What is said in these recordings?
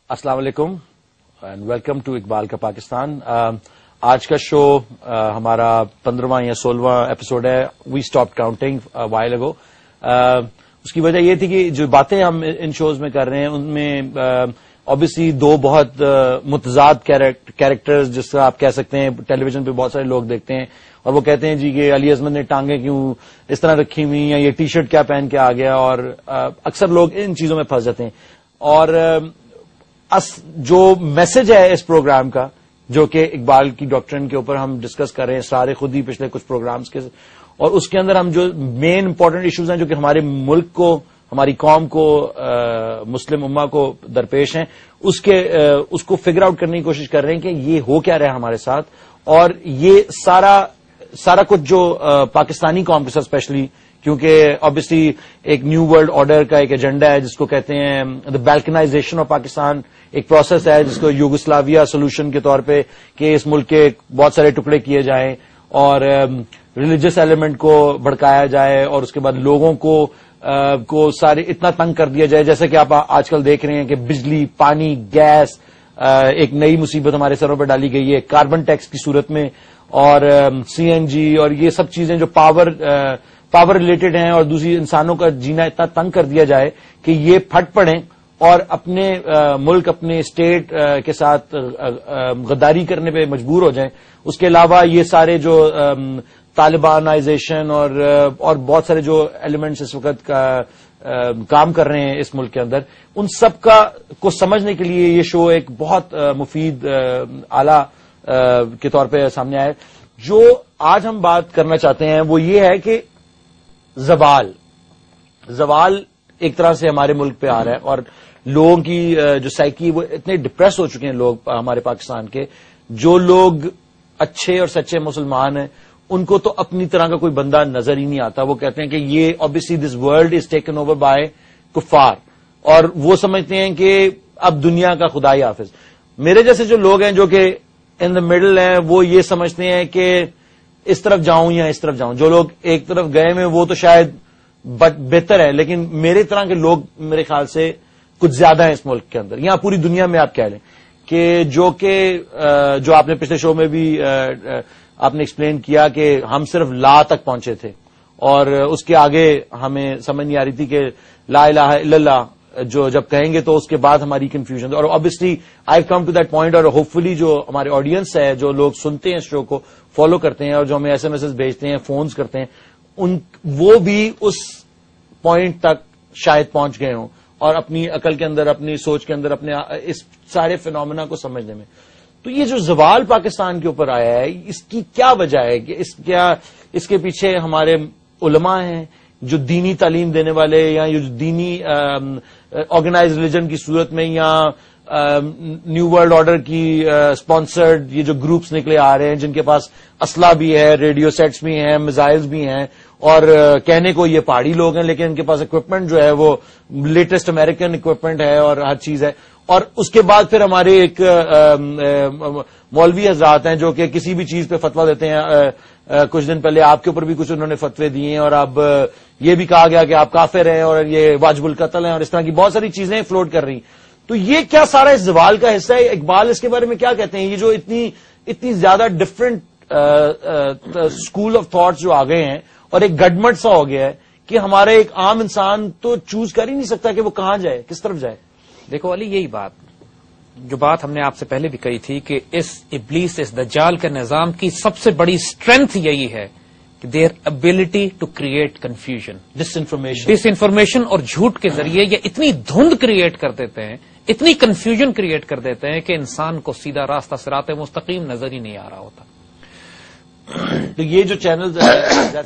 السلام علیکم and welcome to Iqbal کا پاکستان. آج کا شو ہمارا 15واں یا 16واں ایپیسوڈ ہے. وی اسٹاپ کاؤنٹنگ وائل اگو. اس کی وجہ یہ تھی کہ جو باتیں ہم ان شوز میں کر رہے ہیں ان میں obviously دو بہت متضاد کیریکٹرز جس طرح آپ کہہ سکتے ہیں ٹیلی ویژن پہ بہت سارے لوگ دیکھتے ہیں اور وہ کہتے ہیں جی کہ علی عظمت نے ٹانگیں کیوں اس طرح رکھی ہوئی یا یہ ٹی شرٹ کیا پہن کے آ گیا, اور اکثر لوگ ان چیزوں میں پھنس جاتے ہیں. اور جو میسج ہے اس پروگرام کا جو کہ اقبال کی ڈاکٹرن کے اوپر ہم ڈسکس کر رہے ہیں سارے خود ہی پچھلے کچھ پروگرامز کے, اور اس کے اندر ہم جو مین امپورٹنٹ ایشوز ہیں جو کہ ہمارے ملک کو ہماری قوم کو مسلم امہ کو درپیش ہیں اس کو فگر آؤٹ کرنے کی کوشش کر رہے ہیں کہ یہ ہو کیا رہا ہے ہمارے ساتھ, اور یہ سارا کچھ جو پاکستانی قوم کے ساتھ اسپیشلی کیونکہ obviously ایک نیو ورلڈ آرڈر کا ایک ایجنڈا ہے جس کو کہتے ہیں دا بیلکنائزیشن آف پاکستان. ایک پروسیس ہے جس کو یوگوسلاویا سولوشن کے طور پہ کہ اس ملک کے بہت سارے ٹکڑے کیے جائیں اور ریلیجس ایلیمنٹ کو بھڑکایا جائے اور اس کے بعد لوگوں کو سارے اتنا تنگ کر دیا جائے, جیسے کہ آپ آج کل دیکھ رہے ہیں کہ بجلی, پانی, گیس ایک نئی مصیبت ہمارے سروں پہ ڈالی گئی ہے کاربن ٹیکس کی صورت میں, اور CNG اور یہ سب چیزیں جو پاور ریلیٹڈ ہیں, اور دوسری انسانوں کا جینا اتنا تنگ کر دیا جائے کہ یہ پھٹ پڑیں اور اپنے ملک اپنے اسٹیٹ کے ساتھ غداری کرنے پہ مجبور ہو جائیں. اس کے علاوہ یہ سارے جو طالبانائزیشن اور بہت سارے جو ایلیمنٹس اس وقت کام کر رہے ہیں اس ملک کے اندر, ان سب کو سمجھنے کے لیے یہ شو ایک بہت مفید آلہ کے طور پہ سامنے آیا ہے. جو آج ہم بات کرنا چاہتے ہیں وہ یہ ہے کہ زوال ایک طرح سے ہمارے ملک پہ آ رہا ہے, اور لوگوں کی جو سائیکی وہ اتنے ڈپریس ہو چکے ہیں لوگ ہمارے پاکستان کے. جو لوگ اچھے اور سچے مسلمان ہیں ان کو تو اپنی طرح کا کوئی بندہ نظر ہی نہیں آتا. وہ کہتے ہیں کہ یہ obviously this world is taken over by کفار, اور وہ سمجھتے ہیں کہ اب دنیا کا خدائی حافظ. میرے جیسے جو لوگ ہیں جو کہ ان دا مڈل ہیں وہ یہ سمجھتے ہیں کہ اس طرف جاؤں یا اس طرف جاؤں. جو لوگ ایک طرف گئے میں وہ تو شاید بہتر ہے, لیکن میرے طرح کے لوگ میرے خیال سے کچھ زیادہ ہیں اس ملک کے اندر یا پوری دنیا میں. آپ کہہ لیں کہ جو آپ نے پچھلے شو میں بھی آپ نے ایکسپلین کیا کہ ہم صرف لا تک پہنچے تھے اور اس کے آگے ہمیں سمجھ نہیں آ رہی تھی کہ لا الہ الا اللہ جو جب کہیں گے تو اس کے بعد ہماری کنفیوژن. اور obviously I come to that point, اور ہوپ فلی جو ہمارے آڈینس ہے جو لوگ سنتے ہیں اس شو کو فالو کرتے ہیں اور جو ہمیں SMS بھیجتے ہیں فونز کرتے ہیں وہ بھی اس پوائنٹ تک شاید پہنچ گئے ہوں اور اپنی عقل کے اندر اپنی سوچ کے اندر اپنے اس سارے فینومینا کو سمجھنے میں. تو یہ جو زوال پاکستان کے اوپر آیا ہے اس کی کیا وجہ ہے کہ اس کے پیچھے ہمارے علماء ہیں جو دینی تعلیم دینے والے یا جو دینی آرگنائز ریلیجن کی صورت میں یا نیو ورلڈ آرڈر کی اسپانسرڈ یہ جو گروپس نکلے آ رہے ہیں جن کے پاس اسلحہ بھی ہے, ریڈیو سیٹس بھی ہیں, میزائلز بھی ہیں, اور کہنے کو یہ پہاڑی لوگ ہیں لیکن ان کے پاس اکوپمنٹ جو ہے وہ لیٹسٹ امریکن اکوپمنٹ ہے اور ہر چیز ہے. اور اس کے بعد پھر ہمارے ایک مولوی حضرات ہیں جو کہ کسی بھی چیز پہ فتویٰ دیتے ہیں. کچھ دن پہلے آپ کے اوپر بھی کچھ انہوں نے فتوے دیے ہیں, اور اب یہ بھی کہا گیا کہ آپ کافر ہیں اور یہ واجب القتل ہیں, اور اس طرح کی بہت ساری چیزیں فلوٹ کر رہی. تو یہ کیا سارا اس زوال کا حصہ ہے؟ اقبال اس کے بارے میں کیا کہتے ہیں؟ یہ جو اتنی زیادہ ڈفرنٹ اسکول آف تھاٹس جو آ گئے ہیں اور ایک گڈمٹ سا ہو گیا ہے کہ ہمارے ایک عام انسان تو چوز کر ہی نہیں سکتا کہ وہ کہاں جائے, کس طرف جائے. دیکھو علی, یہی بات ہم نے آپ سے پہلے بھی کہی تھی کہ اس ابلیس اس دجال کے نظام کی سب سے بڑی اسٹرینتھ یہی ہے کہ their ability to create confusion, disinformation اور جھوٹ کے ذریعے یہ اتنی دھند کریٹ کر دیتے ہیں, اتنی کنفیوژن کریٹ کر دیتے ہیں کہ انسان کو سیدھا راستہ صراط مستقیم نظر ہی نہیں آ رہا ہوتا. تو یہ جو چینلز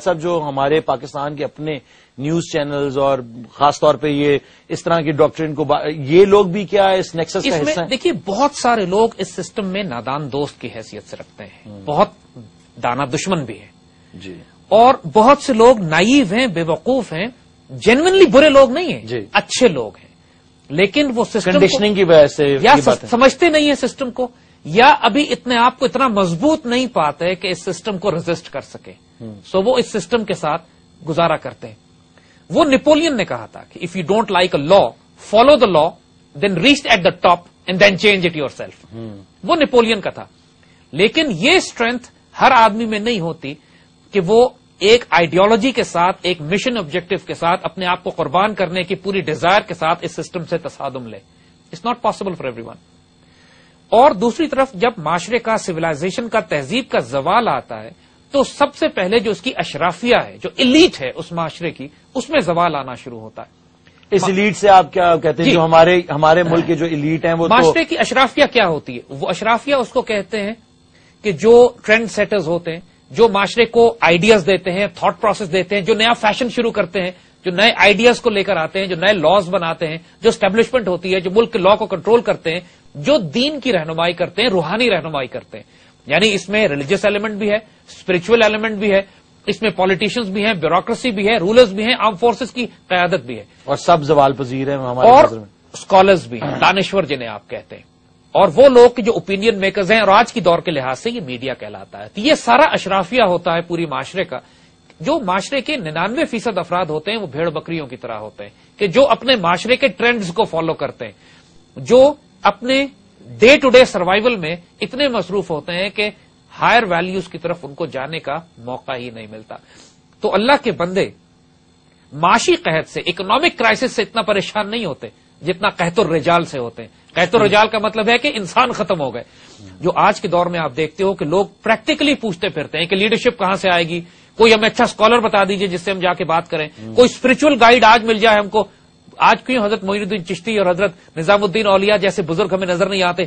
صاحب جو ہمارے پاکستان کے اپنے نیوز چینلز اور خاص طور پہ یہ اس طرح کی ڈاکٹرین کو یہ لوگ بھی کیا اس نیکسس کا حصہ ہیں؟ دیکھیے بہت سارے لوگ اس سسٹم میں نادان دوست کی حیثیت سے رکھتے ہیں, بہت دانا دشمن بھی ہیں جی, اور بہت سے لوگ نائیو ہیں, بے وقوف ہیں, جینوئنلی برے لوگ نہیں ہیں جی, اچھے لوگ ہیں, لیکن وہ سسٹم کنڈیشننگ کی وجہ سے یا سمجھتے نہیں ہیں سسٹم کو, یا ابھی اتنے آپ کو اتنا مضبوط نہیں پاتے کہ اس سسٹم کو ریزسٹ کر سکے. سو وہ اس سسٹم کے ساتھ گزارا کرتے ہیں. وہ نیپولین نے کہا تھا کہ if you don't like a law follow the law then reach at the top and then change it yourself. وہ نیپولین کا تھا. لیکن یہ اسٹرینتھ ہر آدمی میں نہیں ہوتی کہ وہ ایک آئیڈیالوجی کے ساتھ, ایک مشن آبجیکٹو کے ساتھ اپنے آپ کو قربان کرنے کی پوری ڈیزائر کے ساتھ اس سسٹم سے تصادم لے. It's not possible for everyone. اور دوسری طرف جب معاشرے کا, سویلائزیشن کا, تہذیب کا زوال آتا ہے تو سب سے پہلے جو اس کی اشرافیہ ہے, جو ایلیٹ ہے اس معاشرے کی, اس میں زوال آنا شروع ہوتا ہے. اس ایلیٹ سے آپ کیا کہتے ہیں؟ جو ہمارے ملک کے جو ایلیٹ ہیں وہ معاشرے کی اشرافیہ کیا ہوتی ہے؟ وہ اشرافیہ اس کو کہتے ہیں کہ جو ٹرینڈ سیٹرز ہوتے ہیں, جو معاشرے کو آئیڈیاز دیتے ہیں, تھاٹ پروسیس دیتے ہیں, جو نیا فیشن شروع کرتے ہیں, جو نئے آئیڈیاز کو لے کر آتے ہیں, جو نئے لاز بناتے ہیں, جو اسٹیبلشمنٹ ہوتی ہے, جو ملک کے لا کو کنٹرول کرتے ہیں, جو دین کی رہنمائی کرتے ہیں, روحانی رہنمائی کرتے ہیں. یعنی اس میں ریلیجیس ایلیمنٹ بھی ہے, اسپرچل ایلیمنٹ بھی ہے, اس میں پالیٹیشینز بھی ہیں, بیوروکریسی بھی ہے, رولرز بھی ہیں, آرم فورسز کی قیادت بھی ہے, اور سب زوال پذیر ہیں ہمارے اور نظر میں. اسکالرز بھی ہیں, دانشور جنہیں آپ کہتے ہیں, اور وہ لوگ جو اوپینین میکرز ہیں, اور آج کی دور کے لحاظ سے یہ میڈیا کہلاتا ہے. تو یہ سارا اشرافیہ ہوتا ہے پوری معاشرے کا. جو معاشرے کے 99% افراد ہوتے ہیں وہ بھیڑ بکریوں کی طرح ہوتے ہیں کہ جو اپنے معاشرے کے ٹرینڈز کو فالو کرتے ہیں, جو اپنے ڈے ٹو ڈے سروائیول میں اتنے مصروف ہوتے ہیں کہ ہائر ویلیوز کی طرف ان کو جانے کا موقع ہی نہیں ملتا. تو اللہ کے بندے معاشی قحط سے, اکنامک کرائسس سے اتنا پریشان نہیں ہوتے جتنا قحط الرجال سے ہوتے ہیں. قحط الرجال کا مطلب ہے کہ انسان ختم ہو گئے. جو آج کے دور میں آپ دیکھتے ہو کہ لوگ پریکٹیکلی پوچھتے پھرتے ہیں کہ لیڈرشپ کہاں سے آئے گی, کوئی ہمیں اچھا اسکالر بتا دیجئے جس سے ہم جا کے بات کریں, کوئی اسپرچل گائیڈ آج مل جائے ہم کو. آج کیوں حضرت معین الدین چشتی اور حضرت نظام الدین اولیاء جیسے بزرگ ہمیں نظر نہیں آتے؟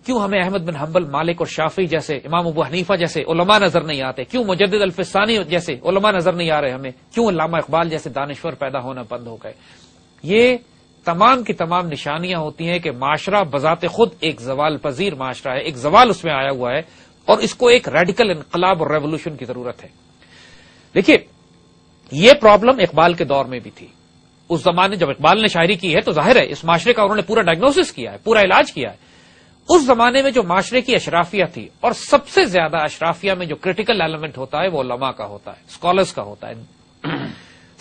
کیوں ہمیں احمد بن حنبل, مالک اور شافعی جیسے, امام ابو حنیفہ جیسے علماء نظر نہیں آتے؟ کیوں مجدد الفسانی جیسے علماء نظر نہیں آ رہے ہمیں؟ کیوں علامہ اقبال جیسے دانشور پیدا ہونا بند ہو گئے؟ یہ تمام کی تمام نشانیاں ہوتی ہیں کہ معاشرہ بذات خود ایک زوال پذیر معاشرہ ہے, ایک زوال اس میں آیا ہوا ہے, اور اس کو ایک ریڈیکل انقلاب اور ریولوشن کی ضرورت ہے. دیکھیے, یہ پرابلم اقبال کے دور میں بھی تھی. اس زمانے جب اقبال نے شاعری کی ہے تو ظاہر ہے اس معاشرے کا انہوں نے پورا ڈائگنوسس کیا ہے, پورا علاج کیا ہے. اس زمانے میں جو معاشرے کی اشرافیہ تھی, اور سب سے زیادہ اشرافیہ میں جو کریٹیکل ایلیمنٹ ہوتا ہے وہ علماء کا ہوتا ہے, اسکالرز کا ہوتا ہے.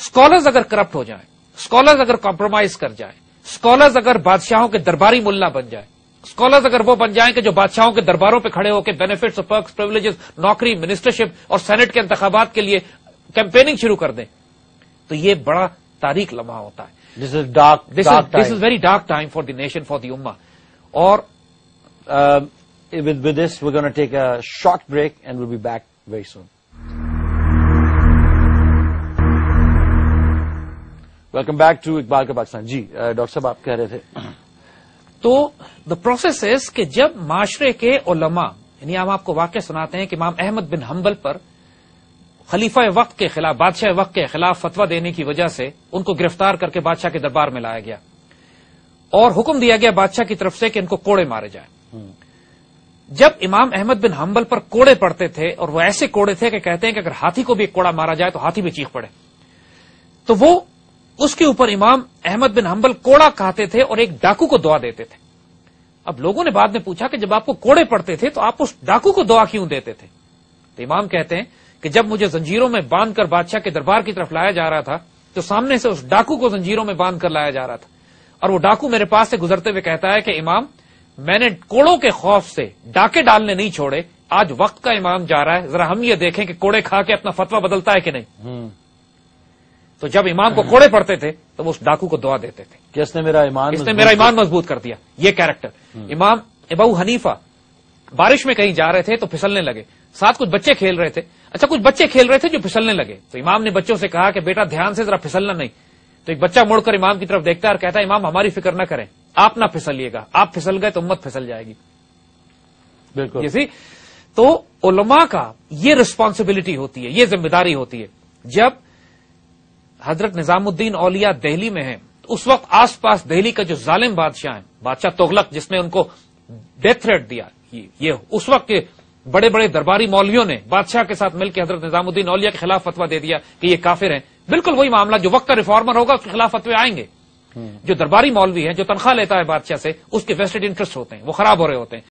اسکالرز اگر کرپٹ ہو جائیں, اسکالرز اگر کمپرومائز کر جائیں, اسکالرز اگر بادشاہوں کے درباری ملا بن جائیں, اسکالرز اگر وہ بن جائیں کہ جو بادشاہوں کے درباروں پہ کھڑے ہو کے بینیفٹس اور پرکس, پریولیجز, نوکری, منسٹرشپ اور سینٹ کے انتخابات کے لیے کیمپیننگ شروع کر دیں, تو یہ بڑا تاریک لمحہ ہوتا ہے. This is very dark time for the nation, for the ummah. اور with this we're going to take a short break and we'll be back very soon. Welcome back to Iqbal کا پاکستان. جی ڈاکٹر صاحب آپ کہہ رہے تھے. تو دا پروسیس از کہ جب معاشرے کے علماء, یعنی ہم آپ کو واقعہ سناتے ہیں کہ امام احمد بن حنبل پر خلیفہ وقت کے خلاف, بادشاہ وقت کے خلاف فتویٰ دینے کی وجہ سے ان کو گرفتار کر کے بادشاہ کے دربار میں لایا گیا, اور حکم دیا گیا بادشاہ کی طرف سے کہ ان کو کوڑے مارے جائیں. جب امام احمد بن حنبل پر کوڑے پڑتے تھے, اور وہ ایسے کوڑے تھے کہ کہتے ہیں کہ اگر ہاتھی کو بھی ایک کوڑا مارا جائے تو ہاتھی بھی چیخ پڑے, تو وہ اس کے اوپر امام احمد بن حنبل کوڑا کھاتے تھے اور ایک ڈاکو کو دعا دیتے تھے. اب لوگوں نے بعد میں پوچھا کہ جب آپ کو کوڑے پڑتے تھے تو آپ اس ڈاکو کو دعا کیوں دیتے تھے؟ تو امام کہتے ہیں کہ جب مجھے زنجیروں میں باندھ کر بادشاہ کے دربار کی طرف لایا جا رہا تھا تو سامنے سے اس ڈاکو کو زنجیروں میں باندھ کر لایا جا رہا تھا, اور وہ ڈاکو میرے پاس سے گزرتے ہوئے کہتا ہے کہ امام, میں نے کوڑوں کے خوف سے ڈاکے ڈالنے نہیں چھوڑے, آج وقت کا امام جا رہا ہے, ذرا ہم یہ دیکھیں کہ کوڑے کھا کے اپنا فتویٰ بدلتا ہے کہ نہیں. تو جب امام کو کوڑے پڑتے تھے تو وہ اس ڈاکو کو دعا دیتے تھے کہ اس نے میرا ایمان مضبوط کر دیا. یہ کیریکٹر. امام ابو حنیفہ بارش میں کہیں جا رہے تھے تو پھسلنے لگے, ساتھ کچھ بچے کھیل رہے تھے, کچھ بچے کھیل رہے تھے جو پھسلنے لگے, تو امام نے بچوں سے کہا کہ بیٹا دھیان سے ذرا پھسلنا نہیں. تو ایک بچہ مڑ کر امام کی طرف دیکھتا ہے اور کہتا ہے امام ہماری فکر نہ کریں, آپ نہ پھسلیے گا, آپ پھسل گئے تو امت پھسل جائے گی. بالکل. تو علماء کا یہ رسپانسبلٹی ہوتی ہے, یہ ذمہ داری ہوتی ہے. جب حضرت نظام الدین اولیاء دہلی میں ہیں تو اس وقت آس پاس دہلی کا جو ظالم بادشاہ ہے, بادشاہ تغلق, جس نے ان کو ڈیتھ تھریٹ دیا, یہ اس وقت کے بڑے بڑے درباری مولویوں نے بادشاہ کے ساتھ مل کے حضرت نظام الدین اولیاء کے خلاف فتویٰ دے دیا کہ یہ کافر ہیں. بالکل وہی معاملہ, جو وقت کا ریفارمر ہوگا اس کے خلاف فتوے آئیں گے. جو درباری مولوی ہے, جو تنخواہ لیتا ہے بادشاہ سے, اس کے ویسٹڈ انٹرسٹ ہوتے ہیں, وہ خراب ہو رہے ہوتے ہیں.